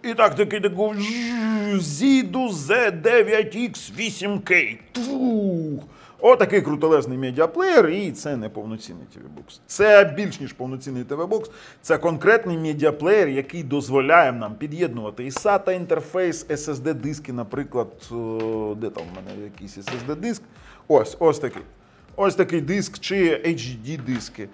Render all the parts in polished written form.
І такий Zidu Z9X 8K. Отакий крутелезний медіаплеєр, і це не повноцінний TV-бокс. Це більш ніж повноцінний TV-бокс. Це конкретний медіаплеєр, який дозволяє нам під'єднувати і SATA інтерфейс, SSD-диски, наприклад, де там в мене якийсь SSD-диск. Ось такий. Ось такий диск чи HD-диски.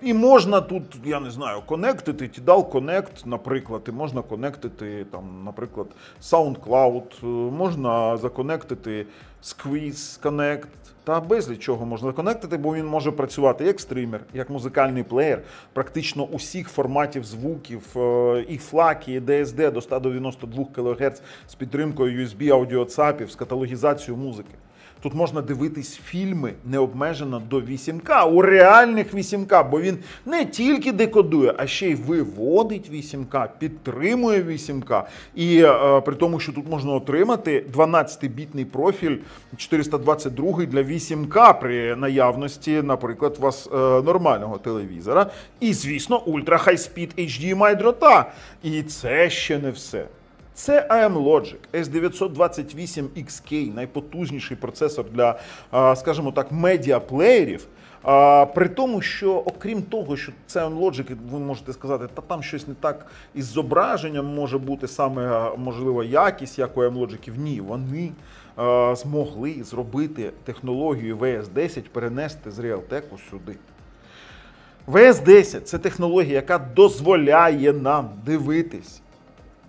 І можна тут, я не знаю, конектити, Tidal Connect, наприклад, і можна конектити, там, наприклад, SoundCloud, можна законектити Squeeze Connect, та безліч чого можна законектити, бо він може працювати як стример, як музикальний плеєр, практично усіх форматів звуків, і FLAC, і DSD до 192 кГц з підтримкою USB аудіоцапів, з каталогізацією музики. Тут можна дивитись фільми необмежено до 8К, у реальних 8К, бо він не тільки декодує, а ще й виводить 8К, підтримує 8К. І при тому, що тут можна отримати 12-бітний профіль 422 для 8К при наявності, наприклад, у вас нормального телевізора. І, звісно, Ultra High Speed HDMI дрота. І це ще не все. Це AM-Logic S928XK, найпотужніший процесор для, скажімо так, медіаплеєрів. При тому, що окрім того, що це AM-Logic, ви можете сказати, та там щось не так із зображенням може бути саме, можливо, якість, як у AM-Logicів. Ні, вони змогли зробити технологію VS10, перенести з Realtek сюди. VS10 – це технологія, яка дозволяє нам дивитись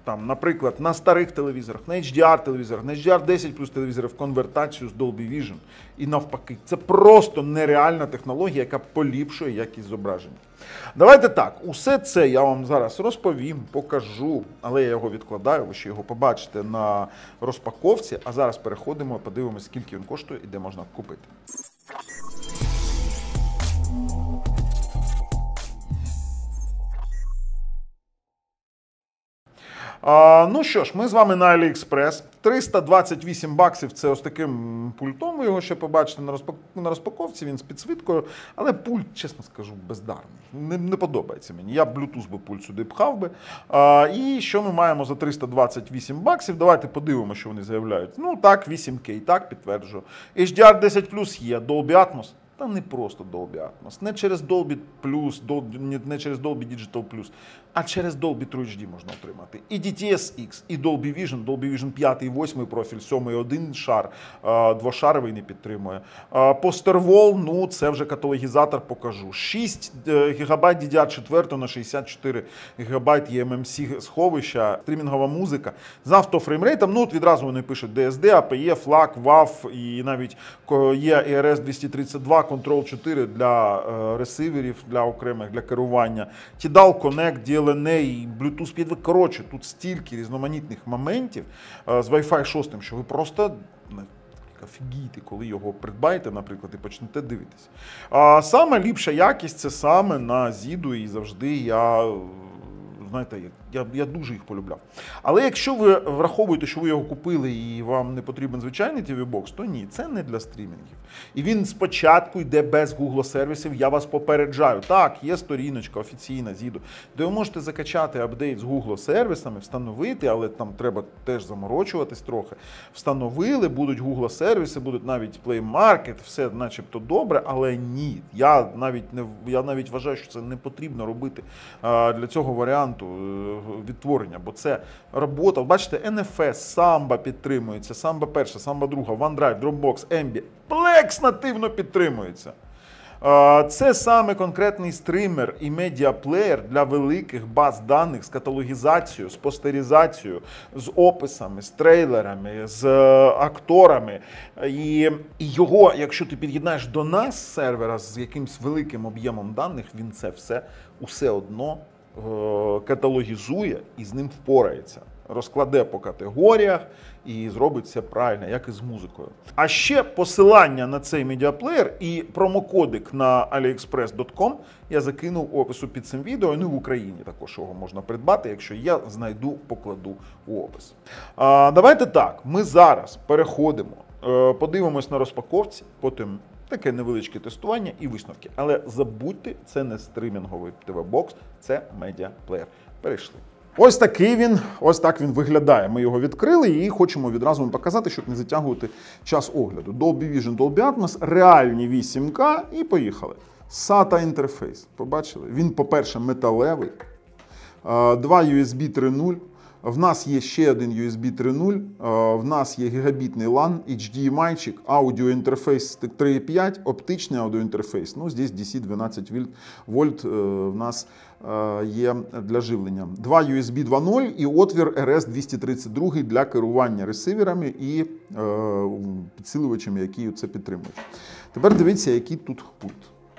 там, наприклад, на старих телевізорах, на HDR-телевізорах, на HDR10 телевізорах конвертацію з Dolby Vision і навпаки. Це просто нереальна технологія, яка поліпшує якість зображення. Давайте так, усе це я вам зараз розповім, покажу, але я його відкладаю, ви ще його побачите на розпаковці, а зараз переходимо, подивимося, скільки він коштує і де можна купити. Ну що ж, ми з вами на AliExpress. 328 баксів – це ось таким пультом, ви його ще побачите на розпаковці, він з підсвіткою, але пульт, чесно скажу, бездарний. Не подобається мені. Я Bluetooth би пульт сюди пхав би. І що ми маємо за 328 баксів? Давайте подивимося, що вони заявляють. Ну так, 8K, так, підтверджую. HDR10+, є, Dolby Atmos. Та не просто Dolby Atmos, не через Dolby Plus, не через Dolby Digital Plus, а через Dolby True HD можна отримати. І DTS-X, і Dolby Vision, Dolby Vision 5 і 8 профіль, 7 один шар, двошаровий не підтримує. Posterwall, ну це вже каталогізатор покажу. 6 ГБ DDR4 на 64 ГБ eMMC сховища, стрімінгова музика. З автофреймрейтом, ну от відразу вони пишуть DSD, APE, FLAC, WAV і навіть є ERS 232, Control 4 для ресиверів, для окремих, для керування. Tidal Connect, DLNA, Bluetooth 5. Коротше, тут стільки різноманітних моментів з Wi-Fi 6, що ви просто офігієте, коли його придбаєте, наприклад, і почнете дивитися. Саме ліпша якість – це саме на Zidu, і завжди знаєте, я дуже їх полюбляв. Але якщо ви враховуєте, що ви його купили і вам не потрібен звичайний TV-бокс, то ні, це не для стрімінгів. І він спочатку йде без Google сервісів, я вас попереджаю. Так, є сторіночка офіційна Zidu, де ви можете закачати апдейт з Google сервісами, встановити, але там треба теж заморочуватись трохи. Встановили, будуть Google сервіси, будуть навіть Play Market, все начебто добре, але ні. Я навіть вважаю, що це не потрібно робити для цього варіанту відтворення, бо це робота. Бачите, NFS, Samba підтримується, Samba перша, Samba друга, OneDrive, Dropbox, Embi. Plex нативно підтримується. Це саме конкретний стример і медіаплеєр для великих баз даних з каталогізацією, з постеризацією, з описами, з трейлерами, з акторами. І його, якщо ти під'єднаєш до нас сервера з якимось великим об'ємом даних, він це все одно каталогізує і з ним впорається. Розкладе по категоріях і зробить все правильно, як і з музикою. А ще посилання на цей медіаплеєр і промокодик на aliexpress.com я закинув в опису під цим відео, ну і в Україні також його можна придбати, якщо я знайду, покладу у опис. Давайте так, ми зараз переходимо, подивимось на розпаковці, потім таке невеличке тестування і висновки. Але забудьте, це не стримінговий TV-бокс, це медіаплеєр. Перейшли. Ось так він виглядає. Ми його відкрили і хочемо відразу вам показати, щоб не затягувати час огляду. Dolby Vision, Dolby Atmos, реальні 8К і поїхали. SATA інтерфейс. Побачили? Він, по-перше, металевий. 2 USB 3.0. В нас є ще один USB 3.0, в нас є гігабітний LAN, HDMI-чик, аудіоінтерфейс 3.5, оптичний аудіоінтерфейс. Ну, здесь DC 12 вольт в нас є для живлення. 2 USB 2.0 і отвір RS-232 для керування ресиверами і підсилювачами, які це підтримують. Тепер дивіться, який тут пульт.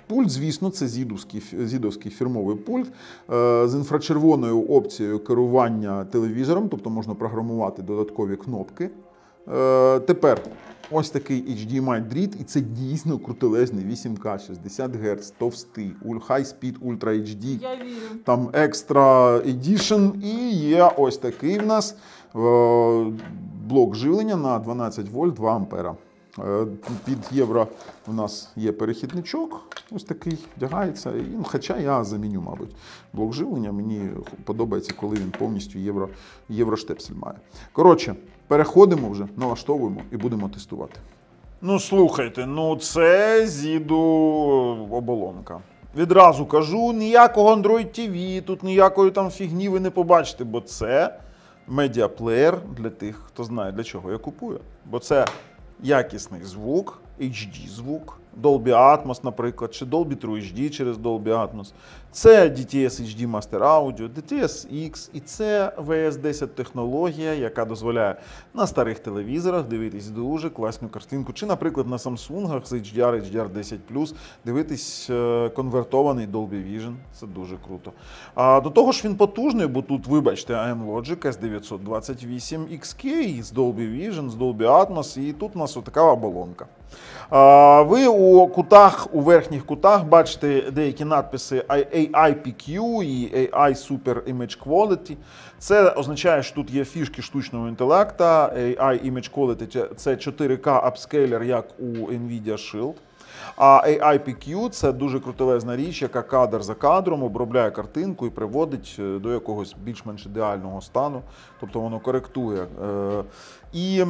Пульт, звісно, це зідовський фірмовий пульт з інфрачервоною опцією керування телевізором, тобто можна програмувати додаткові кнопки. Тепер ось такий HDMI-дріт, і це дійсно крутелезний 8К, 60 Гц, товстий, High Speed Ultra HD, там Extra Edition, і є ось такий в нас блок живлення на 12 вольт 2 ампера. Під євро у нас є перехідничок, ось такий, вдягається, хоча я заміню, мабуть, блок живлення, мені подобається, коли він повністю євроштепсель має. Коротше, переходимо вже, налаштовуємо і будемо тестувати. Ну, слухайте, це зіду оболонка. Відразу кажу, ніякого Android TV, тут ніякої там фігні ви не побачите, бо це медіаплеєр для тих, хто знає, для чого я купую. Бо це якісний звук, HD-звук, Dolby Atmos, наприклад, чи Dolby True HD через Dolby Atmos. Це DTS HD Master Audio, DTS X, і це VS10 технологія, яка дозволяє на старих телевізорах дивитись дуже класну картинку. Чи, наприклад, на Samsung з HDR, HDR10+, дивитись конвертований Dolby Vision. Це дуже круто. А до того ж він потужний, бо тут, вибачте, AM-Logic S928XK з Dolby Vision, з Dolby Atmos, і тут у нас отака оболонка. Ви у верхніх кутах бачите деякі надписи AIPQ і AI Super Image Quality. Це означає, що тут є фішки штучного інтелекту. AI Image Quality – це 4К апскейлер, як у NVIDIA Shield. А AIPQ – це дуже крутелезна річ, яка кадр за кадром обробляє картинку і приводить до якогось більш-менш ідеального стану. Тобто воно коректує і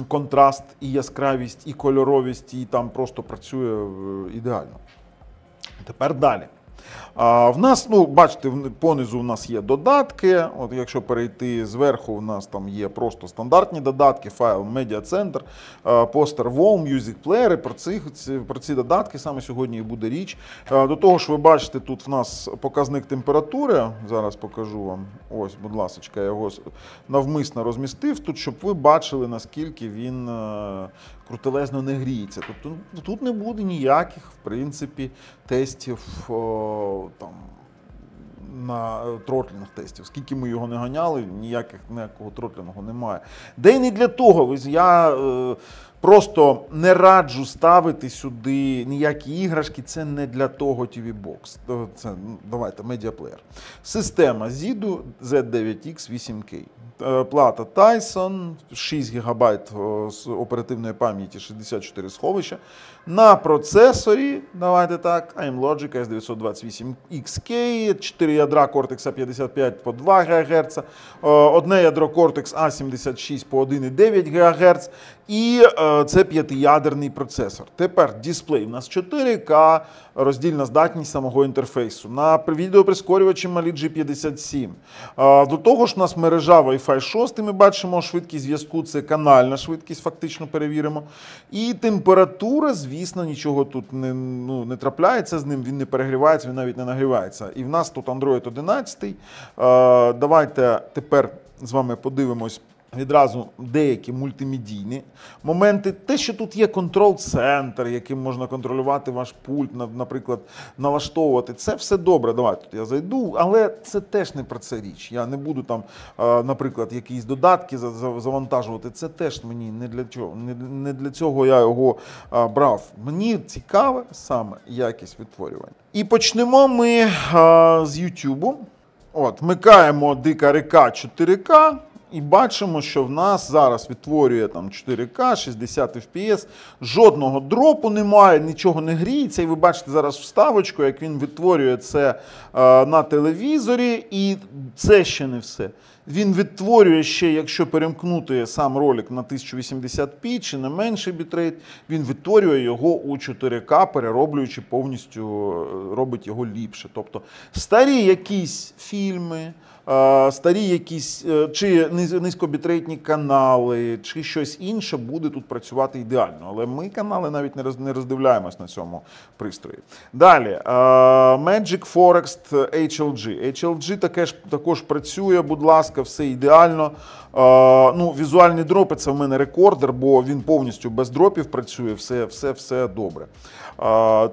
контраст, і яскравість, і кольоровість, і там просто працює ідеально. Тепер далі. В нас, бачите, понизу у нас є додатки. От якщо перейти зверху, у нас там є просто стандартні додатки, файл Media Center, Poster Wall, Music Player. Про ці додатки саме сьогодні і буде річ. До того ж, ви бачите, тут в нас показник температури. Зараз покажу вам. Ось, будь ласка, я його навмисно розмістив тут, щоб ви бачили, наскільки він крутелезно не гріється. Тобто тут не буде ніяких, в принципі, тестів там, на тротлінг тестів. Скільки ми його не ганяли, ніякого тротлінгу немає. Де й не для того. Я просто не раджу ставити сюди ніякі іграшки. Це не для того TV-Box. Це, давайте, медіаплеєр. Система ZIDU Z9X 8K. Плата Tyson, 6 ГБ з оперативної пам'яті, 64 сховища. На процесорі, давайте так, AM-Logic S928XK, 4 ядра Cortex A55 по 2 ГГц, одне ядро Cortex A76 по 1,9 ГГц, і це 5-ядерний процесор. Тепер дисплей у нас 4К, роздільна здатність самого інтерфейсу. На відеоприскорювачі малі G57. До того ж у нас мережа Wi-Fi 6, ми бачимо швидкість зв'язку, це канальна швидкість, фактично перевіримо. І температура, звісно, нічого тут не трапляється з ним, він не перегрівається, він навіть не нагрівається. І в нас тут Android 11. Давайте тепер з вами подивимось відразу деякі мультимедійні моменти. Те, що тут є контрол-центр, яким можна контролювати ваш пульт, наприклад, налаштовувати. Це все добре. Давайте тут я зайду, але це теж не про це річ. Я не буду там, наприклад, якісь додатки завантажувати. Це теж мені не для чого. Не для цього я його брав. Мені цікава саме якість відтворювання. І почнемо ми з YouTube. От, вмикаємо Дика река 4К. І бачимо, що в нас зараз відтворює там 4К, 60 FPS, жодного дропу немає, нічого не гріється. І ви бачите зараз вставочку, як він відтворює це на телевізорі. І це ще не все. Він відтворює ще, якщо перемкнути сам ролик на 1080p чи на менший бітрейт, він відтворює його у 4К, перероблюючи повністю, робить його ліпше. Тобто старі якісь фільми, старі якісь чи низькобітрейтні канали, чи щось інше буде тут працювати ідеально. Але ми канали навіть не роздивляємось на цьому пристрої. Далі, Magic Forest HLG. HLG також працює, будь ласка, все ідеально. Ну, візуальні дропи – це в мене рекордер, бо він повністю без дропів працює, все добре.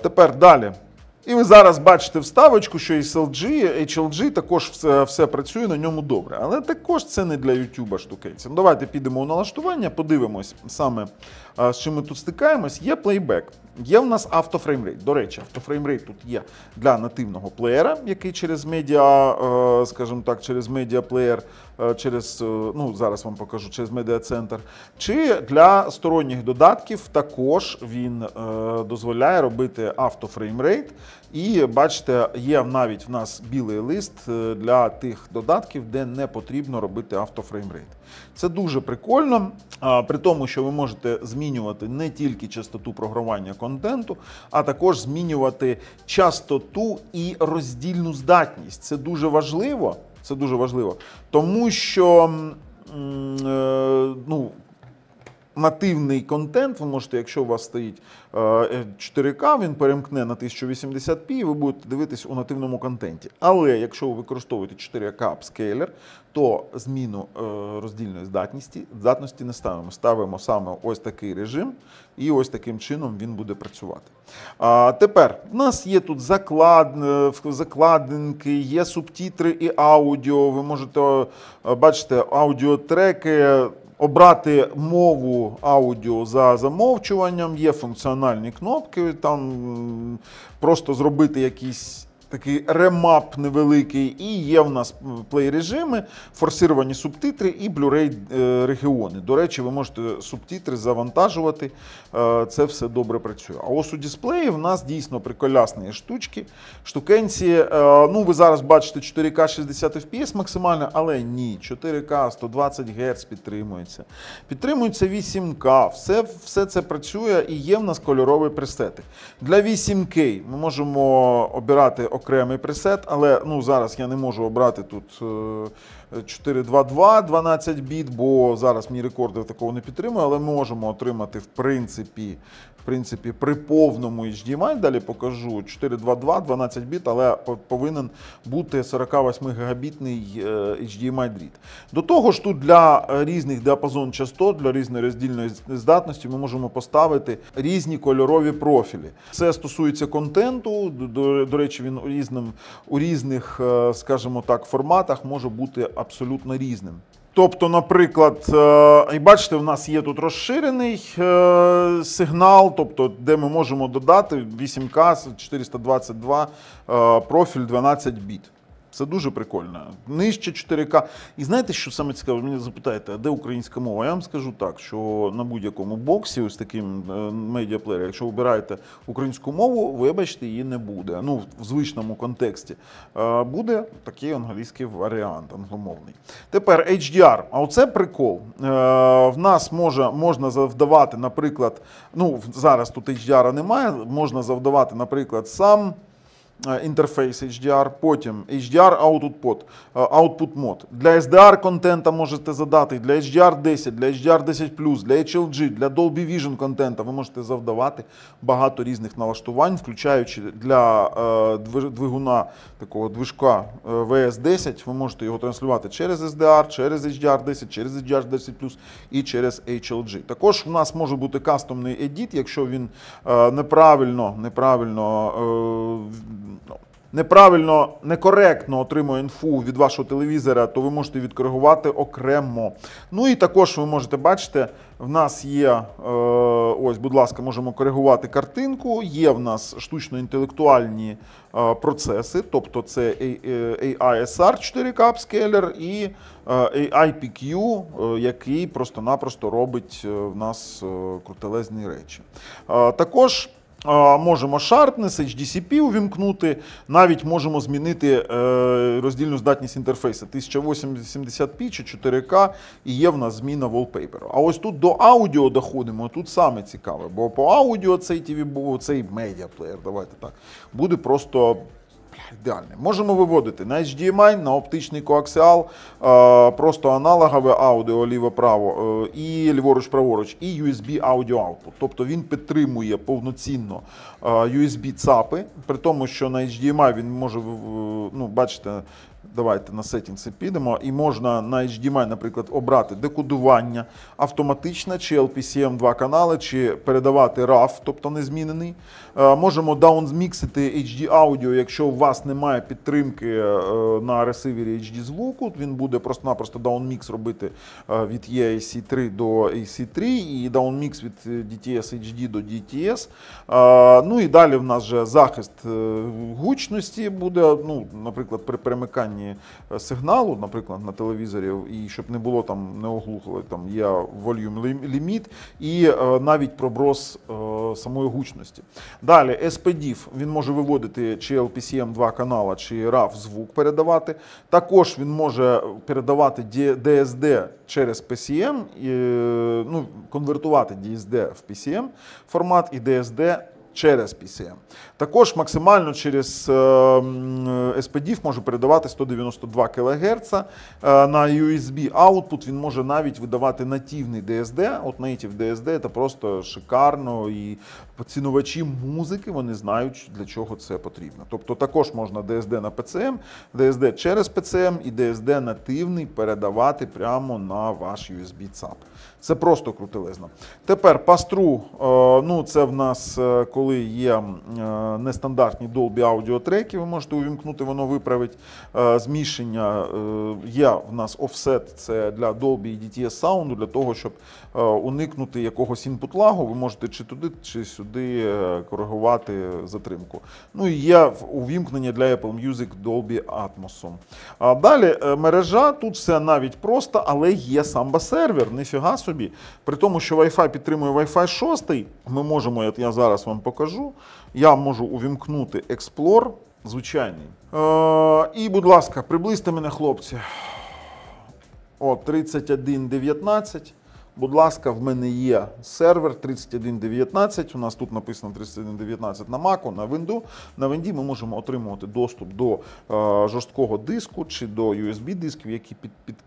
Тепер далі. І ви зараз бачите вставочку, що HLG також все працює на ньому добре. Але також це не для YouTube штукенців. Давайте підемо у налаштування, подивимось саме, з чим ми тут стикаємось. Є плейбек, є в нас автофреймрейт. До речі, автофреймрейт тут є для нативного плеєра, який через медіа, скажімо так, через медіаплеєр, через, ну, зараз вам покажу, через медіа-центр. Чи для сторонніх додатків також він дозволяє робити автофреймрейт. І бачите, є навіть в нас білий лист для тих додатків, де не потрібно робити автофреймрейт. Це дуже прикольно, при тому, що ви можете змінювати не тільки частоту програвання контенту, а також змінювати частоту і роздільну здатність. Це дуже важливо. Це дуже важливо, тому що ну, нативний контент, ви можете, якщо у вас стоїть 4К, він перемкне на 1080p, і ви будете дивитись у нативному контенті. Але якщо ви використовуєте 4К апскейлер, то зміну роздільної здатності не ставимо. Ставимо саме ось такий режим, і ось таким чином він буде працювати. Тепер, в нас є тут закладинки, є субтитри і аудіо. Ви можете бачити аудіотреки, обрати мову аудіо за замовчуванням, є функціональні кнопки, там просто зробити якийсь такий ремап невеликий, і є в нас плей-режими, форсировані субтитри і Blu-ray регіони. До речі, ви можете субтитри завантажувати, це все добре працює. А ось у дисплеї в нас дійсно приколясні штукенці. Ну, ви зараз бачите 4К 60 FPS максимально, але ні, 4К 120 Гц підтримується. Підтримується 8К, все це працює і є в нас кольорові пресети. Для 8К ми можемо обирати окремий пресет, але ну, зараз я не можу обрати тут 422 12 біт, бо зараз мій рекордер такого не підтримує, але ми можемо отримати в принципі при повному HDMI, далі покажу 422 12 біт, але повинен бути 48 гігабітний HDMI дріт. До того ж, тут для різних діапазон частот, для різної роздільної здатності ми можемо поставити різні кольорові профілі. Це стосується контенту, до речі, він у різних, скажімо так, форматах може бути абсолютно різним. Тобто, наприклад, і бачите, в нас є тут розширений сигнал, тобто, де ми можемо додати 8К 422 профіль 12 біт. Це дуже прикольно. Нижче 4К. І знаєте, що саме цікаве? Мене запитаєте, а де українська мова? Я вам скажу так, що на будь-якому боксі, ось таким медіаплеєрі, якщо обираєте українську мову, вибачте, її не буде. Ну, в звичному контексті. Буде такий англійський варіант, англомовний. Тепер HDR. А оце прикол. В нас можна завдавати, наприклад, ну, зараз тут HDR немає, можна завдавати, наприклад, сам інтерфейс HDR, потім HDR Output Mode. Для SDR контента можете задати, для HDR10, для HDR10+, для HLG, для Dolby Vision контента ви можете завдавати багато різних налаштувань, включаючи для двигуна, такого движка VS10, ви можете його транслювати через SDR, через HDR10, через HDR10+, і через HLG. Також у нас може бути кастомний едіт, якщо він неправильно, некоректно отримує інфу від вашого телевізора, то ви можете відкоригувати окремо. Ну і також ви можете бачити, в нас є, ось, будь ласка, можемо коригувати картинку, є в нас штучно-інтелектуальні процеси, тобто це AISR 4K Upscaler і AIPQ, який просто-напросто робить в нас крутелезні речі. Також можемо Sharpness, HDCP увімкнути, навіть можемо змінити роздільну здатність інтерфейсу 1080p чи 4К, і є в нас зміна wallpaper. А ось тут до аудіо доходимо, тут саме цікаве, бо по аудіо цей цей медіаплеєр, давайте так, буде просто ідеальний. Можемо виводити на HDMI, на оптичний коаксіал, просто аналогове аудіо ліво-право, і ліворуч-праворуч, і USB аудіо output. Тобто він підтримує повноцінно USB ЦАПи, при тому, що на HDMI він може, ну, бачите, давайте на сеттінси підемо, і можна на HDMI, наприклад, обрати декодування автоматичне, чи LPCM 2 канали, чи передавати RAW, тобто незмінений. Можемо даунміксити HD аудіо, якщо у вас немає підтримки на ресивері HD звуку, він буде просто-напросто даунмікс робити від EAC3 до AC3 і даунмікс від DTS HD до DTS. Ну і далі в нас вже захист гучності буде, ну, наприклад, при перемиканні сигналу, наприклад, на телевізорі, і щоб не було там, не оглухло, там є volume limit і навіть проброс самої гучності. Далі SPDIF, він може виводити чи LPCM 2 канала, чи RAW звук передавати. Також він може передавати DSD через PCM, ну, конвертувати DSD в PCM формат і DSD через PCM. Також максимально через SPDIF може передавати 192 кГц. На USB output він може навіть видавати нативний DSD. От Native DSD це просто шикарно, і поцінувачі музики, вони знають, для чого це потрібно. Тобто також можна DSD на PCM, DSD через PCM і DSD нативний передавати прямо на ваш USB ЦАП. Це просто крутелезно. Тепер pass-through, ну це в нас, коли є нестандартні Dolby Audio треки, ви можете увімкнути, воно виправить зміщення. Є в нас offset, це для Dolby і DTS саунду, для того, щоб уникнути якогось input лагу, ви можете чи туди, чи сюди коригувати затримку. Ну і є увімкнення для Apple Music Dolby Atmos. Далі мережа, тут все навіть просто, але є самбо-сервер, ніфіга собі. При тому, що Wi-Fi підтримує Wi-Fi 6, ми можемо, я зараз вам покажу, я можу увімкнути Explore звичайний. І, будь ласка, приблизьте мене, хлопці. О, 3119. Будь ласка, в мене є сервер 3119, у нас тут написано 3119 на Mac, на Windows. На Windows ми можемо отримувати доступ до жорсткого диску чи до USB-дисків, які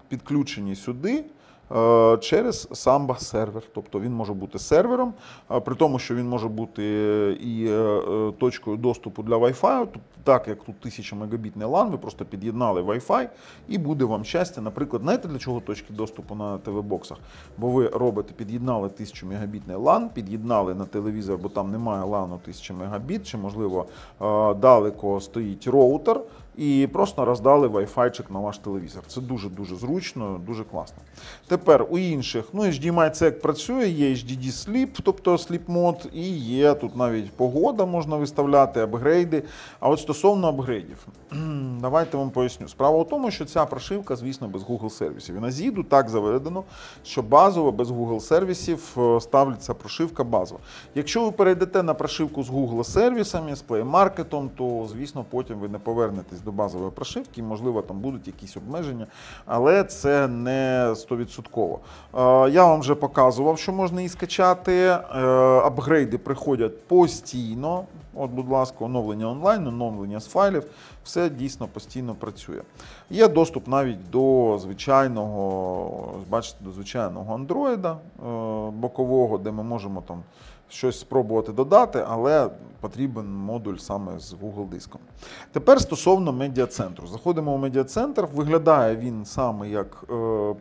підключені сюди через Samba сервер. Тобто він може бути сервером, при тому, що він може бути і точкою доступу для Wi-Fi. Так як тут 1000 мегабітний LAN, ви просто під'єднали Wi-Fi і буде вам щастя. Наприклад, знаєте, для чого точки доступу на ТВ-боксах? Бо ви робите, під'єднали 1000 мегабітний LAN, під'єднали на телевізор, бо там немає LAN 1000 мегабіт, чи, можливо, далеко стоїть роутер, і просто роздали Wi-Fi на ваш телевізор. Це дуже-дуже зручно, дуже класно. Тепер у інших, ну, HDMI це як працює, є HDD Sleep, тобто Sleep Mode, і є тут навіть погода можна виставляти, апгрейди. А от стосовно апгрейдів, давайте вам поясню. Справа у тому, що ця прошивка, звісно, без Google сервісів. І на ZID так заведено, що базово без Google сервісів ставиться прошивка базова. Якщо ви перейдете на прошивку з Google сервісами, з Play Market, то, звісно, потім ви не повернетесь до базової прошивки, можливо, там будуть якісь обмеження, але це не 100%. Я вам вже показував, що можна її скачати. Апгрейди приходять постійно. От, будь ласка, оновлення онлайн, оновлення з файлів, все дійсно постійно працює. Є доступ навіть до звичайного, бачите, до звичайного Android бокового, де ми можемо там щось спробувати додати, але потрібен модуль саме з Google диском. Тепер стосовно медіа-центру. Заходимо в медіа-центр, виглядає він саме як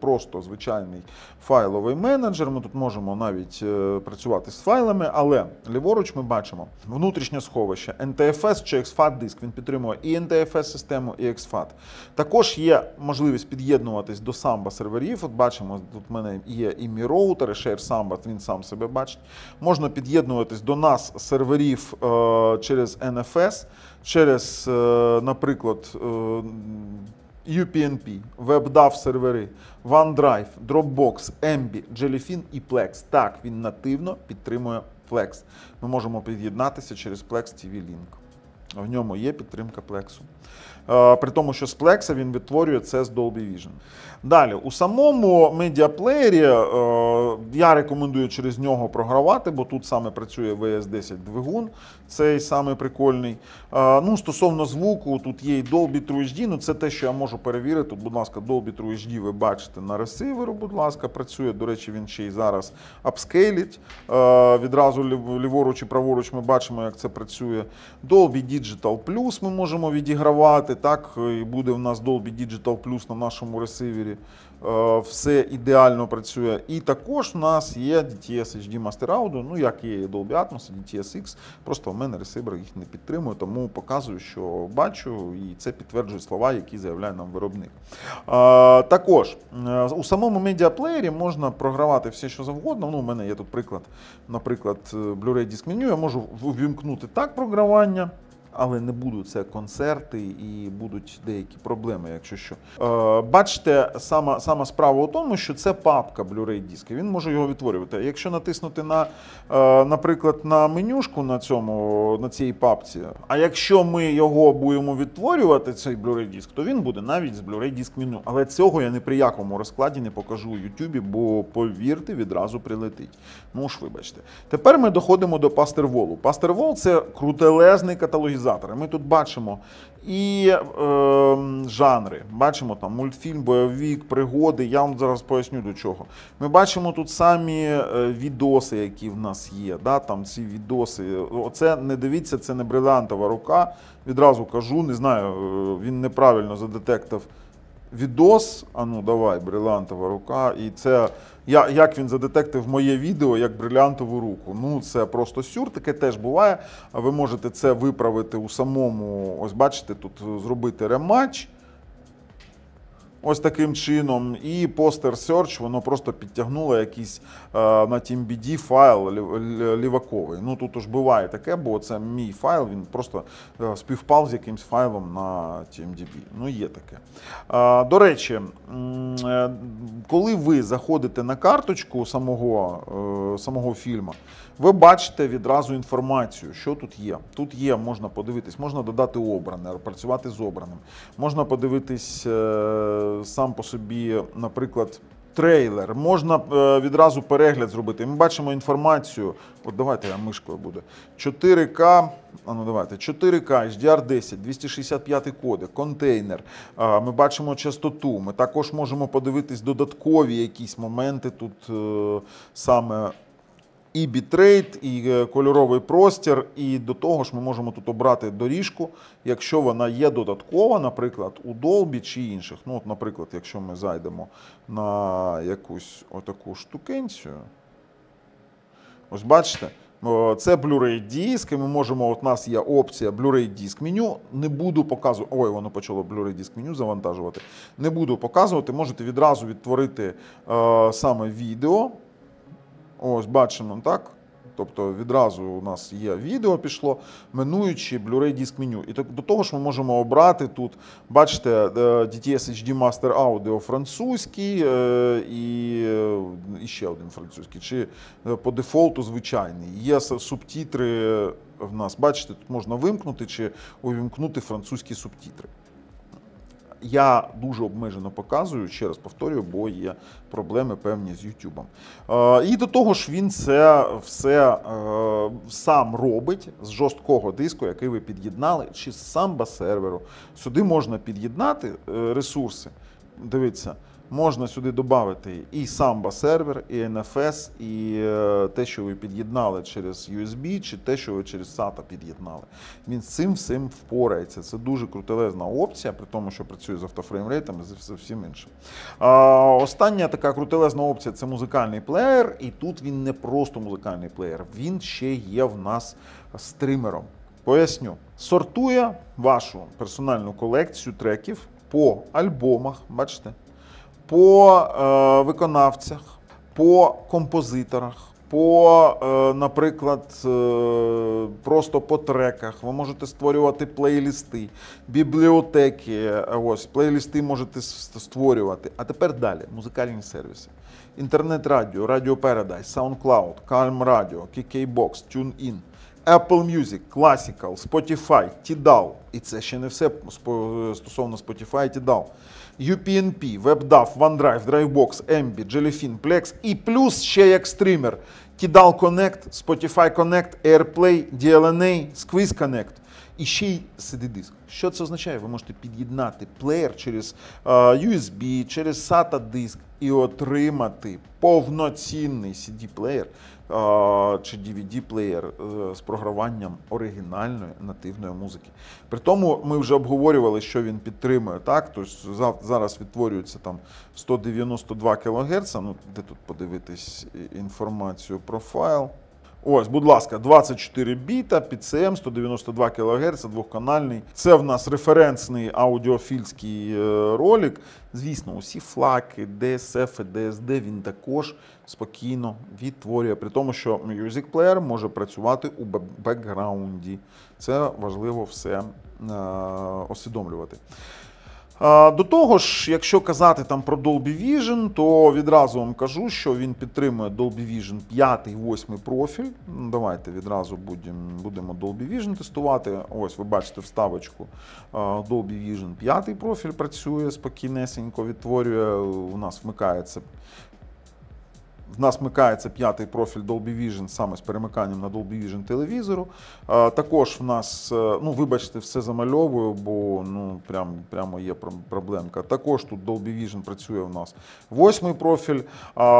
просто звичайний файловий менеджер. Ми тут можемо навіть працювати з файлами, але ліворуч ми бачимо внутрішнє сховище, NTFS чи exFAT диск. Він підтримує і NTFS-систему, і exFAT. Також є можливість під'єднуватись до Samba серверів. От бачимо, тут в мене є і мій роутер, і Share Samba, він сам себе бачить. Можна під'єднуватись до нас серверів через NFS, через, наприклад, UPnP, WebDAV сервери, OneDrive, Dropbox, Embi, Jellyfin і Plex. Так, він нативно підтримує Plex. Ми можемо під'єднатися через Plex TV Link. В ньому є підтримка Plex. При тому, що з Plex він відтворює це з Dolby Vision. Далі, у самому медіаплеєрі я рекомендую через нього програвати, бо тут саме працює VS10 двигун, цей самий прикольний. Ну, стосовно звуку, тут є і Dolby True HD, ну це те, що я можу перевірити. Будь ласка, Dolby True HD ви бачите на ресиверу, будь ласка, працює. До речі, він ще й зараз апскейлить. Відразу ліворуч і праворуч ми бачимо, як це працює. Dolby Digital Plus ми можемо відігравати, так, і буде в нас Dolby Digital Plus на нашому ресивері. Все ідеально працює. І також у нас є DTS HD Master Audio, ну як є Dolby Atmos, DTS-X, просто в мене ресивер їх не підтримує, тому показую, що бачу, і це підтверджує слова, які заявляє нам виробник. Також у самому медіаплеєрі можна програвати все, що завгодно. Ну, у мене є тут приклад, наприклад, Blu-ray диск меню, я можу ввімкнути так програвання, але не будуть це концерти і будуть деякі проблеми, якщо що. Бачите, сама справа у тому, що це папка Blu-ray диска, він може його відтворювати. Якщо натиснути наприклад, на менюшку на цій папці, а якщо ми його будемо відтворювати, цей Blu-ray диск, то він буде навіть з Blu-ray диск меню. Але цього я ні при якому розкладі не покажу у YouTube, бо, повірте, відразу прилетить. Ну ж, вибачте. Тепер ми доходимо до Pasterwall. Pasterwall – це крутелезний каталогізатор. Ми тут бачимо і жанри, бачимо там мультфільм, бойовик, пригоди, я вам зараз поясню до чого. Ми бачимо тут самі відоси, які в нас є, да, там ці відоси. Оце, не дивіться, це не брилянтова рука, відразу кажу, не знаю, він неправильно задетектив відос, а ну давай, брилянтова рука, і це, як він задетектив моє відео як брилянтову руку. Ну, це просто сюр, таке теж буває. Ви можете це виправити у самому, ось бачите, тут зробити рематч. Ось таким чином. І Poster Search, воно просто підтягнуло якийсь на TeamBD файл ліваковий. Ну тут уж буває таке, бо це мій файл, він просто співпав з якимсь файлом на TeamDB. Ну є таке. До речі, коли ви заходите на карточку самого фільму, ви бачите відразу інформацію, що тут є. Тут є, можна подивитись, можна додати обране, працювати з обраним. Можна подивитись сам по собі, наприклад, трейлер. Можна відразу перегляд зробити. Ми бачимо інформацію. От давайте я мишкою буду. 4К, ну давайте, 4К, HDR10, 265 кодек, контейнер. Ми бачимо частоту. Ми також можемо подивитись додаткові якісь моменти тут саме і бітрейт, і кольоровий простір, і до того ж ми можемо тут обрати доріжку, якщо вона є додаткова, наприклад, у Dolby чи інших. Ну, от, наприклад, якщо ми зайдемо на якусь отаку штукенцію, ось бачите, це Blu-ray диск, і ми можемо, от у нас є опція Blu-ray диск меню, не буду показувати, ой, воно почало Blu-ray диск меню завантажувати, не буду показувати, можете відразу відтворити саме відео. Ось бачимо, так? Тобто відразу у нас є відео пішло, минуючи Blu-ray диск меню. І до того ж ми можемо обрати тут, бачите, DTS HD Master Audio французький і ще один французький, чи по дефолту звичайний. Є субтитри в нас, бачите, тут можна вимкнути чи увімкнути французькі субтитри. Я дуже обмежено показую, ще раз повторюю, бо є проблеми певні з YouTube. І до того ж він це все сам робить з жорсткого диску, який ви під'єднали, чи з Samba серверу. Сюди можна під'єднати ресурси. Дивіться, Можна сюди додати і Samba сервер, і NFS, і те, що ви під'єднали через USB, чи те, що ви через SATA під'єднали. Він з цим всім впорається. Це дуже крутелезна опція, при тому, що працює з автофреймрейтами і з всім іншим. Остання така крутелезна опція – це музикальний плеєр, і тут він не просто музикальний плеєр, він ще є в нас стримером. Поясню. Сортує вашу персональну колекцію треків по альбомах, бачите, по виконавцях, по композиторах, по, наприклад, просто по треках. Ви можете створювати плейлісти, бібліотеки, ось, плейлісти можете створювати. А тепер далі, музикальні сервіси. Інтернет-радіо, Radio Paradise, SoundCloud, Calm Radio, KKBox, TuneIn, Apple Music, Classical, Spotify, Tidal. І це ще не все стосовно Spotify і Tidal. UPnP, WebDAV, OneDrive, DriveBox, Embi, Jellyfin, Plex і плюс ще як стрімер Tidal Connect, Spotify Connect, AirPlay, DLNA, Squeeze Connect і ще й CD-диск. Що це означає? Ви можете під'єднати плеєр через USB, через SATA-диск і отримати повноцінний CD-плеєр чи DVD-плеєр з програванням оригінальної нативної музики. При тому ми вже обговорювали, що він підтримує. Так? Тобто зараз відтворюється там 192 кГц. Ну, де тут подивитись інформацію про файл? Ось, будь ласка, 24 біта, PCM, 192 кГц, двохканальний. Це в нас референсний аудіофільський ролик. Звісно, усі флаки, DSF і DSD він також спокійно відтворює. При тому, що Music Player може працювати у бекграунді. Це важливо все усвідомлювати. До того ж, якщо казати там про Dolby Vision, то відразу вам кажу, що він підтримує Dolby Vision 5 і 8 профіль. Давайте відразу будемо Dolby Vision тестувати. Ось ви бачите вставочку. Dolby Vision 5 профіль працює спокійнесенько, відтворює, у нас вмикається. В нас вмикається 5-й профіль Dolby Vision саме з перемиканням на Dolby Vision телевізору. Також в нас, ну вибачте, все замальовую, бо ну, прямо є проблемка. Також тут Dolby Vision працює в нас 8-й профіль.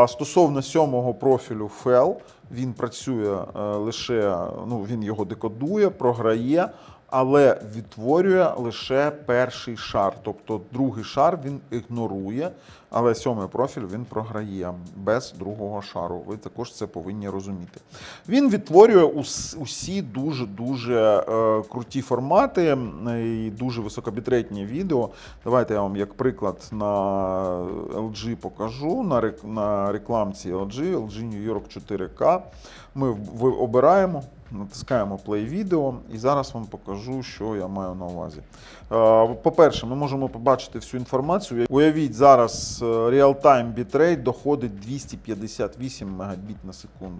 Стосовно 7-го профілю FEL, він працює лише, ну він його декодує, програє, але відтворює лише перший шар. Тобто другий шар він ігнорує, але 7-й профіль він програє без другого шару. Ви також це повинні розуміти. Він відтворює усі дуже-дуже круті формати і дуже високобітрейтні відео. Давайте я вам як приклад на LG покажу, на рекламці LG New York 4K. Ми обираємо, натискаємо Play відео і зараз вам покажу, що я маю на увазі. По-перше, ми можемо побачити всю інформацію. Уявіть, зараз real-time bitrate доходить 258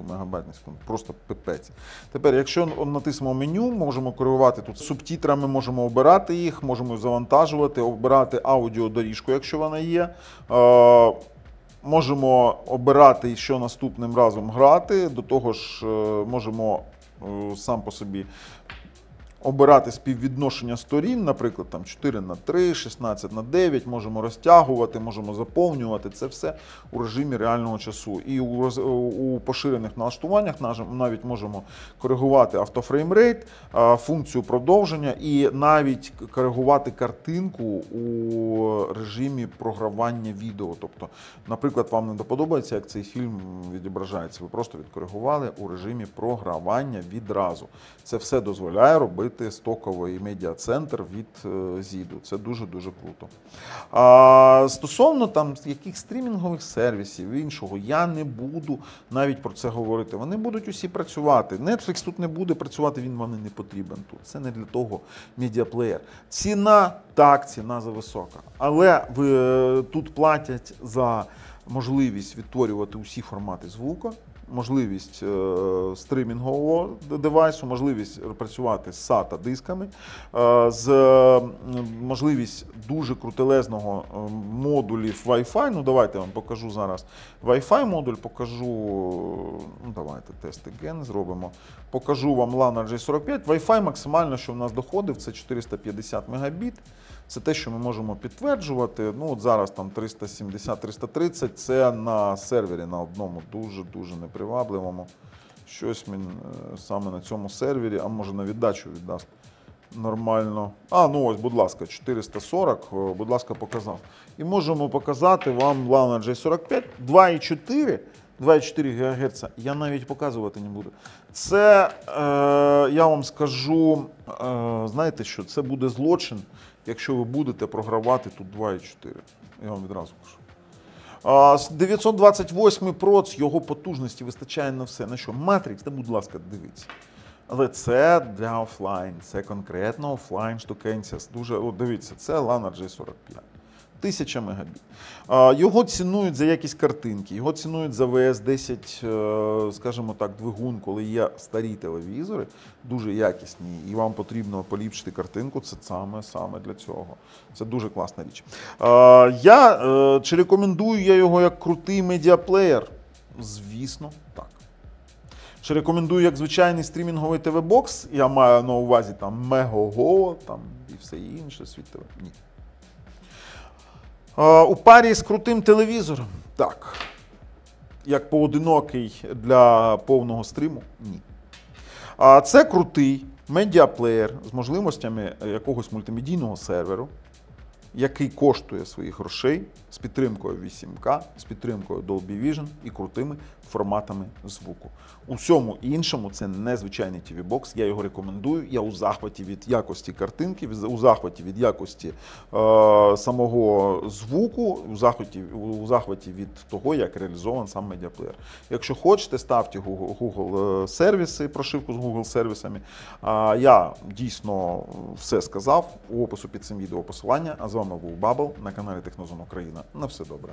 мегабайт на секунду. Просто пипець. Тепер, якщо натиснемо меню, можемо керувати тут субтитрами, можемо обирати їх, можемо завантажувати, обирати аудіодоріжку, якщо вона є. Можемо обирати, що наступним разом грати, до того ж можемо сам по собі обирати співвідношення сторін, наприклад, там 4:3, 16:9, можемо розтягувати, можемо заповнювати, це все у режимі реального часу. І у поширених налаштуваннях навіть можемо коригувати автофреймрейт, функцію продовження і навіть коригувати картинку у режимі програвання відео. Тобто, наприклад, вам не подобається, як цей фільм відображається, ви просто відкоригували у режимі програвання відразу. Це все дозволяє робити стоковий медіа-центр від ZID. Це дуже-дуже круто. Стосовно там яких стрімінгових сервісів і іншого, я не буду навіть про це говорити. Вони будуть усі працювати. Netflix тут не буде працювати, він вам не потрібен тут. Це не для того медіаплеєр. Ціна, так, ціна зависока. Але тут платять за можливість відтворювати усі формати звуку, можливість стримінгового девайсу, можливість працювати з SATA-дисками, можливість дуже крутелезного модулів Wi-Fi. Ну, давайте я вам покажу зараз Wi-Fi модуль, покажу, ну, давайте тест again зробимо. Покажу вам LAN RJ45. Wi-Fi максимально, що в нас доходив, це 450 Мбіт. Це те, що ми можемо підтверджувати. Ну, от зараз там 370-330, це на сервері на одному дуже-дуже непривабливому. Щось він саме на цьому сервері, а може на віддачу віддасть нормально. Ну ось, будь ласка, 440, будь ласка, показав. І можемо показати вам Lana J45 2,4 ГГц. Я навіть показувати не буду. Це, я вам скажу, знаєте що, це буде злочин, якщо ви будете програвати тут 2,4. Я вам відразу кажу. 928 проц, його потужності вистачає на все. На що? Matrix, та будь ласка, дивіться. Але це для офлайн, це конкретно офлайн штукенція. Дуже, от дивіться, це Lana J45. 1000 мегабіт. Його цінують за якість картинки, його цінують за VS10, скажімо так, двигун, коли є старі телевізори, дуже якісні, і вам потрібно поліпшити картинку, це саме для цього. Це дуже класна річ. Чи рекомендую я його як крутий медіаплеєр? Звісно, так. Чи рекомендую як звичайний стрімінговий ТВ-бокс? Я маю на увазі там Megogo, там і все інше, Світ ТВ? Ні. У парі з крутим телевізором? Так. Як поодинокий для повного стріму? Ні. Це крутий медіаплеєр з можливостями якогось мультимедійного серверу, який коштує своїх грошей, з підтримкою 8К, з підтримкою Dolby Vision і крутими форматами звуку. У всьому іншому це незвичайний TV-бокс, я його рекомендую, я у захваті від якості картинки, у захваті від якості самого звуку, у захваті від того, як реалізований сам медіаплеєр. Якщо хочете, ставте Google сервіси, прошивку з Google сервісами. Я дійсно все сказав, у опису під цим відео посилання, а з вами був Бабл на каналі Технозон Україна. На все добре.